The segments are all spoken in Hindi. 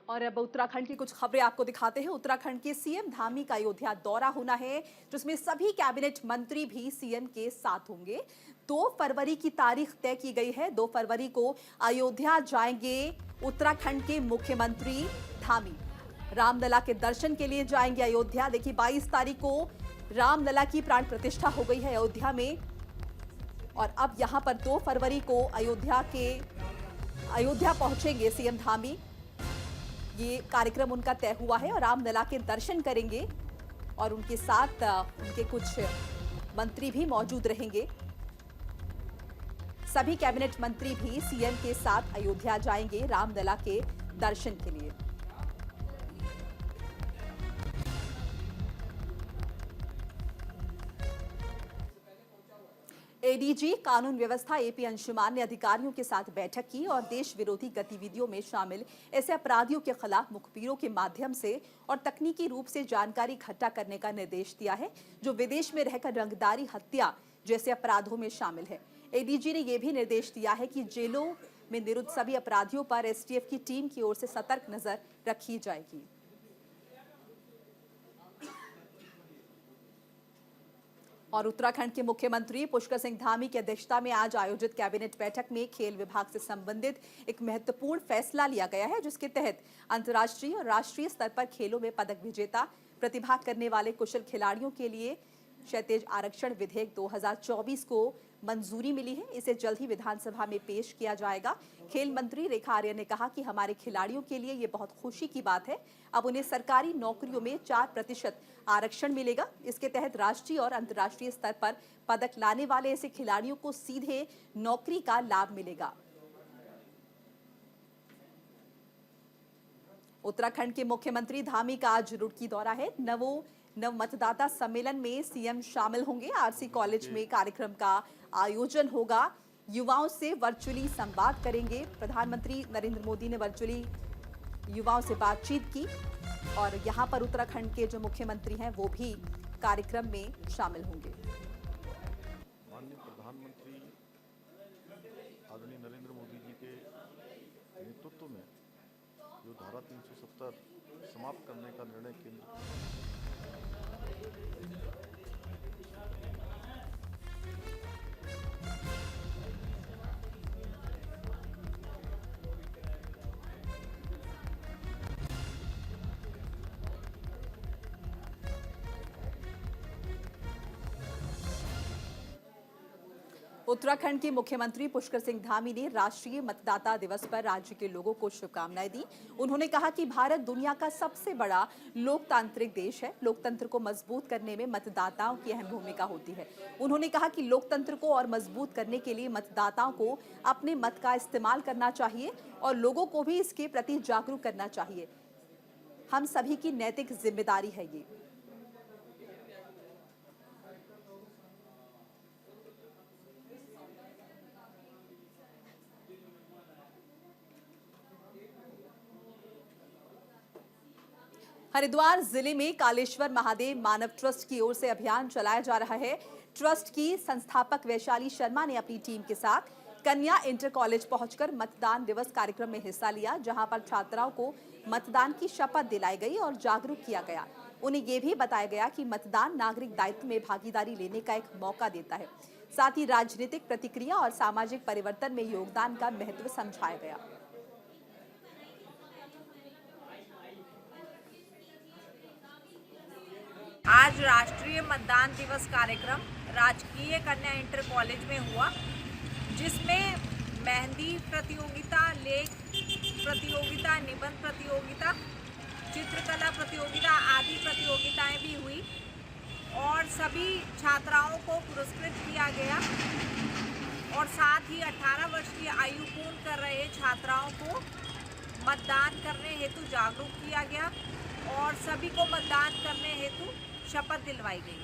और अब उत्तराखंड की कुछ खबरें आपको दिखाते हैं। उत्तराखंड के सीएम धामी का अयोध्या दौरा होना है, जिसमें सभी कैबिनेट मंत्री भी सीएम के साथ होंगे। 2 फरवरी की तारीख तय की गई है। 2 फरवरी को अयोध्या जाएंगे उत्तराखंड के मुख्यमंत्री धामी। रामलला के दर्शन के लिए जाएंगे अयोध्या। देखिए 22 तारीख को रामलला की प्राण प्रतिष्ठा हो गई है अयोध्या में, और अब यहां पर 2 फरवरी को अयोध्या पहुंचेंगे सीएम धामी। ये कार्यक्रम उनका तय हुआ है और रामलला के दर्शन करेंगे और उनके साथ उनके कुछ मंत्री भी मौजूद रहेंगे। सभी कैबिनेट मंत्री भी सीएम के साथ अयोध्या जाएंगे रामलला के दर्शन के लिए। एडीजी कानून व्यवस्था एपी अंशुमान ने अधिकारियों के साथ बैठक की और देश विरोधी गतिविधियों में शामिल ऐसे अपराधियों के खिलाफ मुखबिरों के माध्यम से और तकनीकी रूप से जानकारी इकट्ठा करने का निर्देश दिया है, जो विदेश में रहकर रंगदारी, हत्या जैसे अपराधों में शामिल है। एडीजी ने यह भी निर्देश दिया है कि जेलों में निरुद्ध सभी अपराधियों पर एसटीएफ की टीम की ओर से सतर्क नजर रखी जाएगी। और उत्तराखंड के मुख्यमंत्री पुष्कर सिंह धामी की अध्यक्षता में आज आयोजित कैबिनेट बैठक में खेल विभाग से संबंधित एक महत्वपूर्ण फैसला लिया गया है, जिसके तहत अंतर्राष्ट्रीय और राष्ट्रीय स्तर पर खेलों में पदक विजेता प्रतिभा करने वाले कुशल खिलाड़ियों के लिए क्षैतिज आरक्षण विधेयक 2024 को मंजूरी मिली है। इसे जल्द ही विधानसभा में पेश किया जाएगा। खेल मंत्री रेखा आर्य ने कहा कि हमारे खिलाड़ियों के लिए ये बहुत खुशी की बात है। अब उन्हें सरकारी नौकरियों में 4% आरक्षण मिलेगा। इसके तहत राष्ट्रीय और अंतर्राष्ट्रीय स्तर पर पदक लाने वाले ऐसे खिलाड़ियों को सीधे नौकरी का लाभ मिलेगा। उत्तराखंड के मुख्यमंत्री धामी का आज रुड़की दौरा है। नव मतदाता सम्मेलन में सीएम शामिल होंगे। आरसी कॉलेज में कार्यक्रम का आयोजन होगा। युवाओं से वर्चुअली संवाद करेंगे। प्रधानमंत्री नरेंद्र मोदी ने वर्चुअली युवाओं से बातचीत की और यहां पर उत्तराखंड के जो मुख्यमंत्री हैं वो भी कार्यक्रम में शामिल होंगे। माननीय प्रधानमंत्री आदरणीय नरेंद्र मोदी जी के नेतृत्व में जो धारा 370 समाप्त करने का निर्णय केंद्र उत्तराखंड के मुख्यमंत्री पुष्कर सिंह धामी ने राष्ट्रीय मतदाता दिवस पर राज्य के लोगों को शुभकामनाएं दी। उन्होंने कहा कि भारत दुनिया का सबसे बड़ा लोकतांत्रिक देश है। लोकतंत्र को मजबूत करने में मतदाताओं की अहम भूमिका होती है। उन्होंने कहा कि लोकतंत्र को और मजबूत करने के लिए मतदाताओं को अपने मत का इस्तेमाल करना चाहिए और लोगों को भी इसके प्रति जागरूक करना चाहिए। हम सभी की नैतिक जिम्मेदारी है ये। हरिद्वार जिले में कालेश्वर महादेव मानव ट्रस्ट की ओर से अभियान चलाया जा रहा है। ट्रस्ट की संस्थापक वैशाली शर्मा ने अपनी टीम के साथ कन्या इंटर कॉलेज पहुंचकर मतदान दिवस कार्यक्रम में हिस्सा लिया, जहां पर छात्राओं को मतदान की शपथ दिलाई गई और जागरूक किया गया। उन्हें यह भी बताया गया कि मतदान नागरिक दायित्व में भागीदारी लेने का एक मौका देता है। साथ ही राजनीतिक प्रतिक्रिया और सामाजिक परिवर्तन में योगदान का महत्व समझाया गया। आज राष्ट्रीय मतदान दिवस कार्यक्रम राजकीय कन्या इंटर कॉलेज में हुआ, जिसमें मेहंदी प्रतियोगिता, लेख प्रतियोगिता, निबंध प्रतियोगिता, चित्रकला प्रतियोगिता आदि प्रतियोगिताएं भी हुई और सभी छात्राओं को पुरस्कृत किया गया और साथ ही 18 वर्ष की आयु पूर्ण कर रहे छात्राओं को मतदान करने हेतु जागरूक किया गया और सभी को मतदान करने हेतु शपथ दिलवाई गई।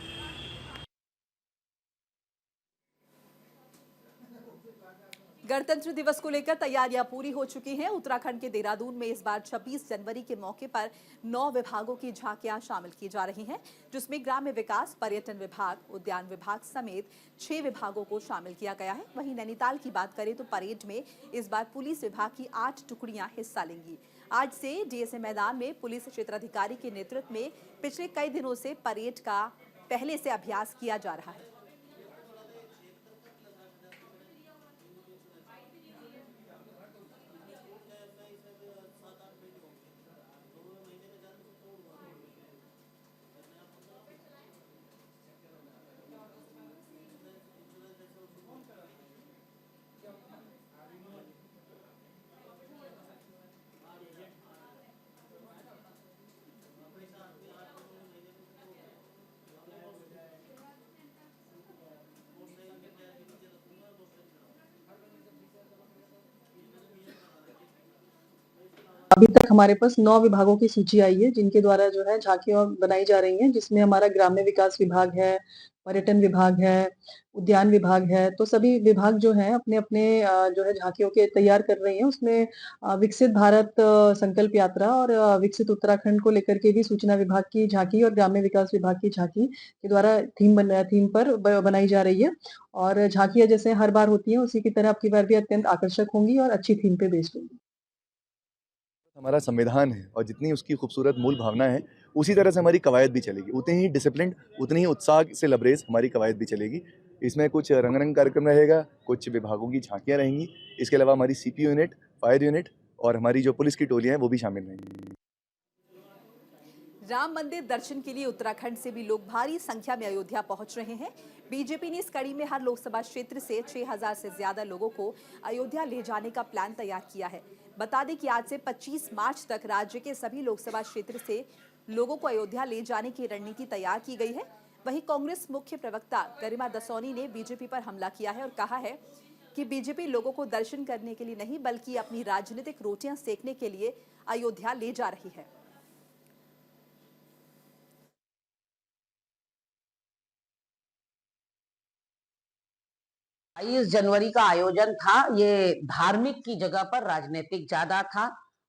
गणतंत्र दिवस को लेकर तैयारियां पूरी हो चुकी हैं। उत्तराखंड के देहरादून में इस बार 26 जनवरी के मौके पर 9 विभागों की झांकियां शामिल की जा रही हैं, जिसमें ग्राम्य विकास, पर्यटन विभाग, उद्यान विभाग समेत 6 विभागों को शामिल किया गया है। वहीं नैनीताल की बात करें तो परेड में इस बार पुलिस विभाग की 8 टुकड़ियां हिस्सा लेंगी। आज से डीएसए मैदान में पुलिस क्षेत्राधिकारी के नेतृत्व में पिछले कई दिनों से परेड का पहले से अभ्यास किया जा रहा है। अभी तक हमारे पास 9 विभागों की सूची आई है, जिनके द्वारा जो है झांकियाँ बनाई जा रही हैं, जिसमें हमारा ग्राम्य विकास विभाग है, पर्यटन विभाग है, उद्यान विभाग है। तो सभी विभाग जो हैं अपने-अपने जो है झांकियों के तैयार कर रही हैं। उसमें विकसित भारत संकल्प यात्रा और विकसित उत्तराखंड को लेकर के भी सूचना विभाग की झांकी और ग्राम्य विकास विभाग की झांकी के द्वारा थीम पर बनाई जा रही है। और झांकियाँ जैसे हर बार होती हैं, उसी की तरह अब की बार भी अत्यंत आकर्षक होंगी और अच्छी थीम पे बेस्ड होंगी। हमारा संविधान है और जितनी उसकी खूबसूरत मूल भावना है, उसी तरह से हमारी कवायद भी चलेगी। उतनी ही डिसिप्लिन, उतनी ही उत्साह से लबरेज हमारी कवायद भी चलेगी। इसमें कुछ रंगारंग कार्यक्रम रहेगा, कुछ विभागों की झांकियाँ रहेंगी। इसके अलावा हमारी सीपीयू यूनिट, फायर यूनिट और हमारी जो पुलिस की टोलियाँ हैं वो भी शामिल रहेंगी। राम मंदिर दर्शन के लिए उत्तराखंड से भी लोग भारी संख्या में अयोध्या पहुंच रहे हैं। बीजेपी ने इस कड़ी में हर लोकसभा क्षेत्र से 6000 से ज्यादा लोगों को अयोध्या ले जाने का प्लान तैयार किया है। बता दें कि आज से 25 मार्च तक राज्य के सभी लोकसभा क्षेत्र से लोगों को अयोध्या ले जाने की रणनीति तैयार की गई है। वहीं कांग्रेस मुख्य प्रवक्ता गरिमा दसौनी ने बीजेपी पर हमला किया है और कहा है कि बीजेपी लोगों को दर्शन करने के लिए नहीं बल्कि अपनी राजनीतिक रोटियां सेकने के लिए अयोध्या ले जा रही है। 22 जनवरी का आयोजन था। ये धार्मिक की जगह पर राजनीतिक ज्यादा था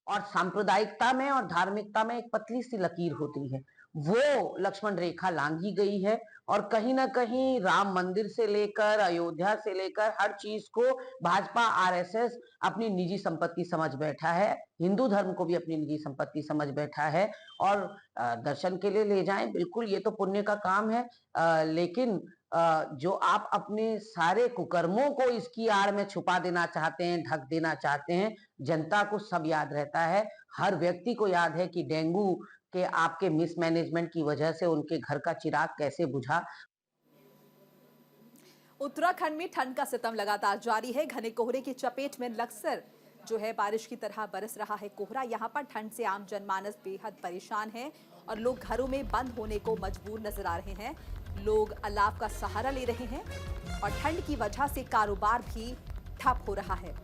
और सांप्रदायिकता में और धार्मिकता में एक पतली सी लकीर होती है, वो लक्ष्मण रेखा लांघी गई है। और कहीं ना कहीं राम मंदिर से लेकर अयोध्या से लेकर हर चीज को भाजपा आरएसएस अपनी निजी संपत्ति समझ बैठा है, हिंदू धर्म को भी अपनी निजी संपत्ति समझ बैठा है। और दर्शन के लिए ले जाएं, बिल्कुल ये तो पुण्य का काम है, लेकिन जो आप अपने सारे कुकर्मों को इसकी आड़ में छुपा देना चाहते हैं, ढक देना चाहते हैं, जनता को सब याद रहता है। हर व्यक्ति को याद है कि डेंगू के आपके मिसमैनेजमेंट की वजह से उनके घर का चिराग कैसे बुझा। उत्तराखंड में ठंड का सितम लगातार जारी है। घने कोहरे की चपेट में अक्सर जो है बारिश की तरह बरस रहा है कोहरा। यहाँ पर ठंड से आम जनमानस बेहद परेशान है और लोग घरों में बंद होने को मजबूर नजर आ रहे हैं। लोग अलाव का सहारा ले रहे हैं और ठंड की वजह से कारोबार भी ठप हो रहा है।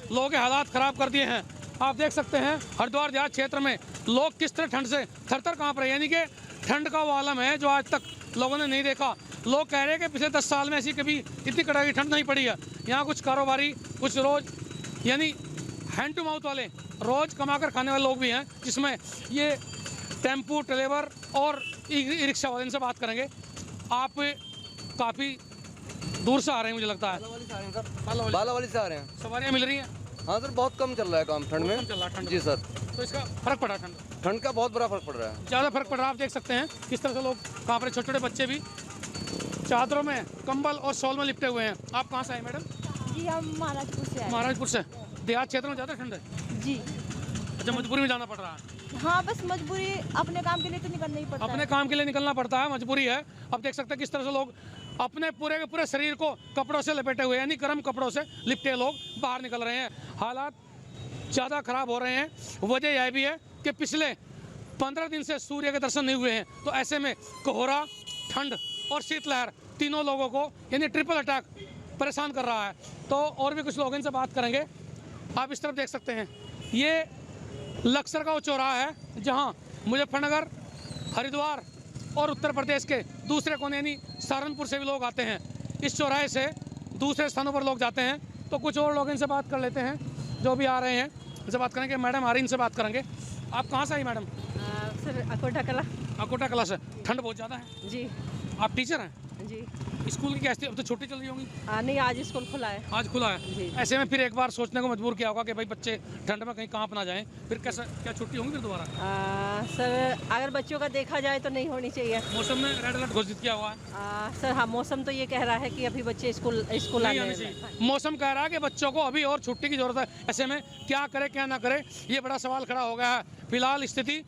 लोगों के हालात खराब कर दिए हैं। आप देख सकते हैं हरिद्वार देहात क्षेत्र में लोग किस तरह ठंड से थर-थर कांप रहे हैं। यानी कि ठंड का वो आलम है जो आज तक लोगों ने नहीं देखा। लोग कह रहे हैं कि पिछले 10 साल में ऐसी कभी इतनी कड़ाकी ठंड नहीं पड़ी है। यहाँ कुछ कारोबारी, कुछ रोज यानी हैंड टू माउथ वाले, रोज कमाकर खाने वाले लोग भी हैं, जिसमें ये टेम्पू ड्राइवर और ई रिक्शा वाले, इनसे बात करेंगे। आप काफ़ी दूर से आ रहे हैं, मुझे लगता है बालावाली से आ रहे हैं। सवारियाँ मिल रही हैं? हाँ सर, बहुत कम चल रहा है काम ठंड में। चल रहा ठंड जी सर। तो इसका फर्क पड़ा ठंड का बहुत बड़ा फर्क पड़ रहा है। ज़्यादा फर्क पड़ रहा है। आप देख सकते हैं किस तरह से लोग कांप रहे, छोटे छोटे बच्चे भी चादरों में, कंबल और शॉल में लिपटे हुए हैं। आप कहाँ से आए मैडम? जी हम महाराजपुर से आए। महाराजपुर से। देहात क्षेत्र में ज़्यादा ठंड है? जी। अच्छा, मजबूरी में जाना पड़ रहा है? हाँ, बस मजबूरी, अपने काम के लिए तो निकलना ही पड़ता है। अपने काम के लिए निकलना पड़ता है, मजबूरी है। अब देख सकते हैं किस तरह से लोग अपने पूरे के पूरे शरीर को कपड़ों से लपेटे हुए, यानी गर्म कपड़ों से लिपटे लोग बाहर निकल रहे हैं। हालात ज़्यादा खराब हो रहे हैं। वजह यह भी है कि पिछले 15 दिन से सूर्य के दर्शन नहीं हुए हैं। तो ऐसे में कोहरा, ठंड और शीतलहर तीनों लोगों को यानी ट्रिपल अटैक परेशान कर रहा है। तो और भी कुछ लोग इनसे बात करेंगे। आप इस तरफ देख सकते हैं ये लक्सर का वो चौराहा है जहाँ मुजफ्फरनगर, हरिद्वार और उत्तर प्रदेश के दूसरे कोने यानी सहारनपुर से भी लोग आते हैं। इस चौराहे से दूसरे स्थानों पर लोग जाते हैं। तो कुछ और लोग इनसे बात कर लेते हैं जो भी आ रहे हैं, इनसे बात करेंगे। मैडम आ रही, इनसे बात करेंगे। आप कहाँ से आई मैडम? सर अकोटा कला। अकोटा कला से। ठंड बहुत ज़्यादा है जी आप टीचर हैं? जी। स्कूल की कैसी, अब तो छुट्टी चल रही होंगी? नहीं, आज स्कूल खुला है। आज खुला है जी। ऐसे में फिर एक बार सोचने को मजबूर किया होगा कि भाई बच्चे ठंड में कहीं कांप ना जाएं, फिर कैसा क्या छुट्टी होंगी फिर दोबारा? सर अगर बच्चों का देखा जाए तो नहीं होनी चाहिए। मौसम में रेड अलर्ट घोषित किया हुआ है। सर हाँ, मौसम तो ये कह रहा है कि अभी बच्चे स्कूल नहीं आने आने चाहिए। मौसम कह रहा है कि बच्चों को अभी और छुट्टी की जरूरत है। ऐसे में क्या करे क्या ना करे, ये बड़ा सवाल खड़ा हो गया है। फिलहाल स्थिति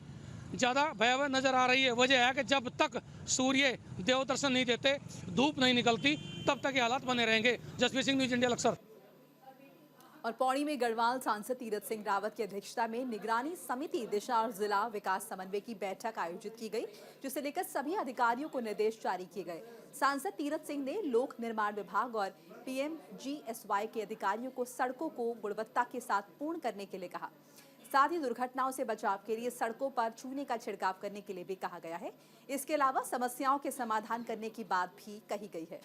ज़्यादा भयावह नजर आ रही है। वजह है कि जब तक सूर्य देव दर्शन नहीं देते, धूप नहीं निकलती, तब तक ये हालात बने रहेंगे। Jasveer Singh, news India, Laksar. और पौड़ी में गढ़वाल सांसद तीरथ सिंह रावत की अध्यक्षता में निगरानी समिति दिशा और जिला विकास समन्वय की बैठक आयोजित की गई, जिसे लेकर सभी अधिकारियों को निर्देश जारी किए गए। सांसद तीरथ सिंह ने लोक निर्माण विभाग और PMGSY के अधिकारियों को सड़कों को गुणवत्ता के साथ पूर्ण करने के लिए कहा। साथ ही दुर्घटनाओं से बचाव के लिए सड़कों पर चूने का छिड़काव करने के लिए भी कहा गया है। इसके अलावा समस्याओं के समाधान करने की बात भी कही गई है।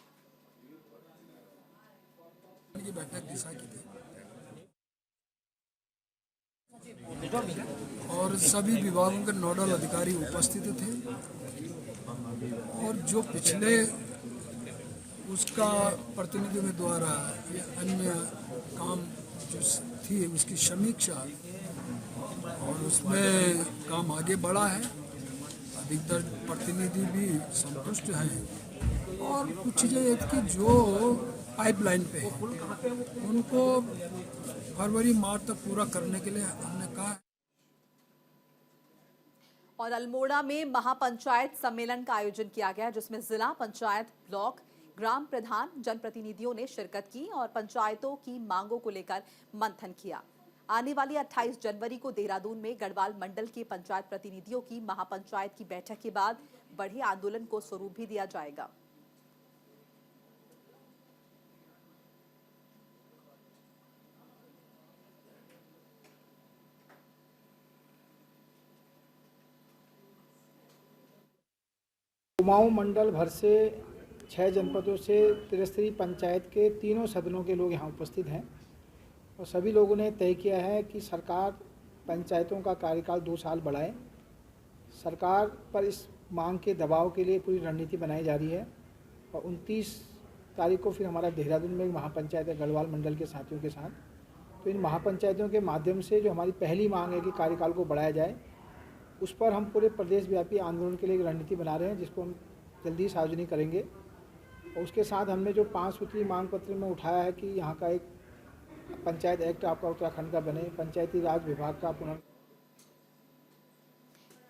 बैठक दिशा की थी और सभी विभागों के नोडल अधिकारी उपस्थित थे और जो पिछले उसका प्रतिनिधियों के द्वारा या अन्य काम जो थी उसकी समीक्षा और उसमें काम आगे बढ़ा है। अधिकतर प्रतिनिधि भी संतुष्ट हैं और कुछ चीज़ें कि जो पाइपलाइन पे है उनको फरवरी मार्च तक पूरा करने के लिए हमने कहा है। और अल्मोड़ा में महापंचायत सम्मेलन का आयोजन किया गया, जिसमें जिला पंचायत, ब्लॉक, ग्राम प्रधान, जनप्रतिनिधियों ने शिरकत की और पंचायतों की मांगों को लेकर मंथन किया। आने वाली 28 जनवरी को देहरादून में गढ़वाल मंडल के पंचायत प्रतिनिधियों की महापंचायत की बैठक के बाद बड़े आंदोलन को स्वरूप भी दिया जाएगा। कुमाऊं मंडल भर से 6 जनपदों से त्रिस्तरीय पंचायत के तीनों सदनों के लोग यहाँ उपस्थित हैं और सभी लोगों ने तय किया है कि सरकार पंचायतों का कार्यकाल 2 साल बढ़ाए। सरकार पर इस मांग के दबाव के लिए पूरी रणनीति बनाई जा रही है और 29 तारीख को फिर हमारा देहरादून में महापंचायत है गढ़वाल मंडल के साथियों के साथ। तो इन महापंचायतों के माध्यम से जो हमारी पहली मांग है कि कार्यकाल को बढ़ाया जाए, उस पर हम पूरे प्रदेश व्यापी आंदोलन के लिए एक रणनीति बना रहे हैं, जिसको हम जल्दी सार्वजनिक करेंगे। और उसके साथ हमने जो 5 सूत्रीय मांग पत्र में उठाया है कि यहाँ का एक पंचायत एक्ट आपका उत्तराखंड का बने, पंचायती राज विभाग का पुनः।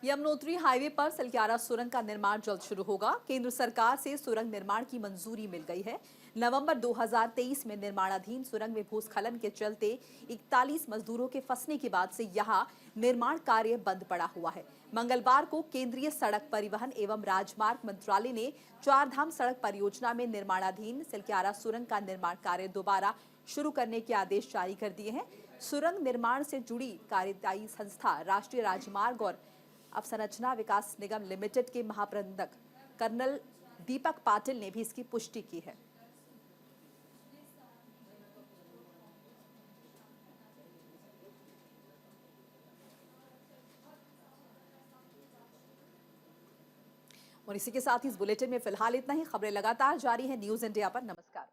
यमुनोत्री हाईवे पर सलक्यारा सुरंग का निर्माण जल्द शुरू होगा। केंद्र सरकार से सुरंग निर्माण की मंजूरी मिल गई है। नवंबर 2023 में निर्माणाधीन सुरंग में भूस्खलन के चलते 41 मजदूरों के फंसने के बाद से यहां निर्माण कार्य बंद पड़ा हुआ है। मंगलवार को केंद्रीय सड़क परिवहन एवं राजमार्ग मंत्रालय ने 4 धाम सड़क परियोजना में निर्माणाधीन सलक्यारा सुरंग का निर्माण कार्य दोबारा शुरू करने के आदेश जारी कर दिए हैं। सुरंग निर्माण से जुड़ी कार्यदायी संस्था राष्ट्रीय राजमार्ग और अवसंरचना विकास निगम लिमिटेड के महाप्रबंधक कर्नल दीपक पाटिल ने भी इसकी पुष्टि की है। और इसी के साथ ही इस बुलेटिन में फिलहाल इतना ही। खबरें लगातार जारी है न्यूज़ इंडिया पर। नमस्कार।